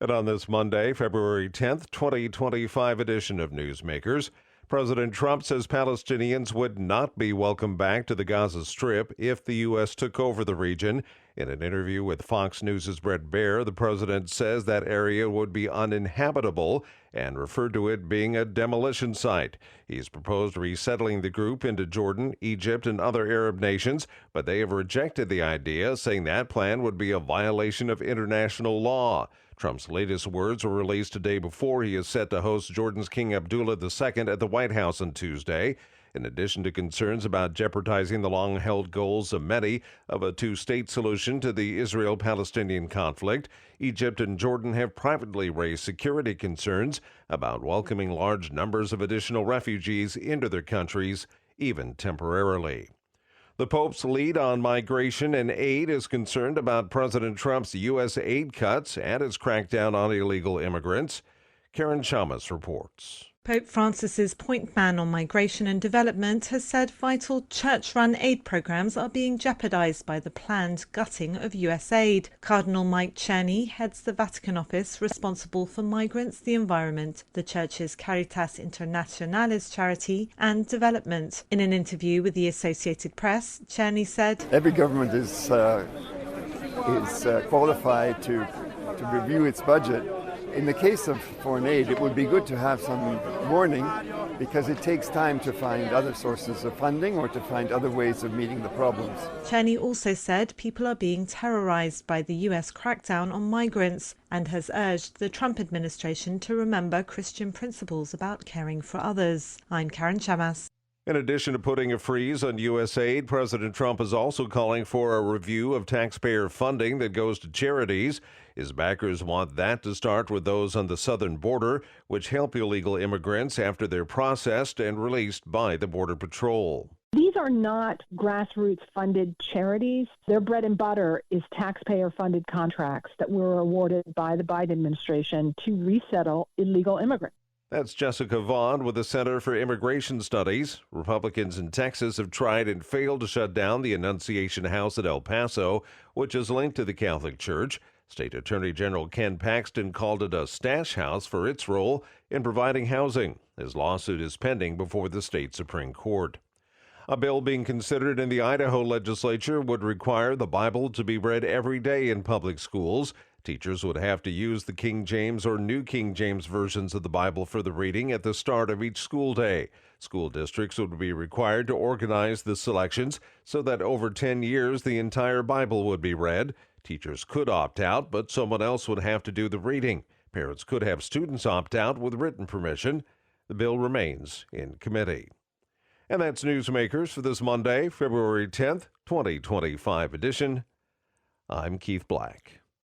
And on this Monday, February 10th, 2025 edition of Newsmakers, President Trump says Palestinians would not be welcomed back to the Gaza Strip if the U.S. took over the region. In an interview with Fox News' Bret Baier, the president says that area would be uninhabitable and referred to it being a demolition site. He's proposed resettling the group into Jordan, Egypt, and other Arab nations, but they have rejected the idea, saying that plan would be a violation of international law. Trump's latest words were released a day before he is set to host Jordan's King Abdullah II at the White House on Tuesday. In addition to concerns about jeopardizing the long-held goals of many of a two-state solution to the Israel-Palestinian conflict, Egypt and Jordan have privately raised security concerns about welcoming large numbers of additional refugees into their countries, even temporarily. The Pope's lead on migration and aid is concerned about President Trump's USAID cuts and his crackdown on illegal immigrants. Karen Chamas reports. Pope Francis's point man on migration and development has said vital church-run aid programs are being jeopardized by the planned gutting of USAID. Cardinal Mike Czerny heads the Vatican office responsible for migrants, the environment, the church's Caritas Internationalis charity, and development. In an interview with the Associated Press, Czerny said, "Every government is qualified to review its budget. In the case of foreign aid, it would be good to have some warning because it takes time to find other sources of funding or to find other ways of meeting the problems." Czerny also said people are being terrorized by the U.S. crackdown on migrants and has urged the Trump administration to remember Christian principles about caring for others. I'm Karen Chamas. In addition to putting a freeze on USAID, President Trump is also calling for a review of taxpayer funding that goes to charities. His backers want that to start with those on the southern border, which help illegal immigrants after they're processed and released by the Border Patrol. These are not grassroots-funded charities. Their bread and butter is taxpayer-funded contracts that were awarded by the Biden administration to resettle illegal immigrants. That's Jessica Vaughn with the Center for Immigration Studies. Republicans in Texas have tried and failed to shut down the Annunciation House at El Paso, which is linked to the Catholic Church. State Attorney General Ken Paxton called it a stash house for its role in providing housing. His lawsuit is pending before the state Supreme Court. A bill being considered in the Idaho legislature would require the Bible to be read every day in public schools. Teachers would have to use the King James or New King James versions of the Bible for the reading at the start of each school day. School districts would be required to organize the selections so that over 10 years the entire Bible would be read. Teachers could opt out, but someone else would have to do the reading. Parents could have students opt out with written permission. The bill remains in committee. And that's Newsmakers for this Monday, February 10th, 2025 edition. I'm Keith Black.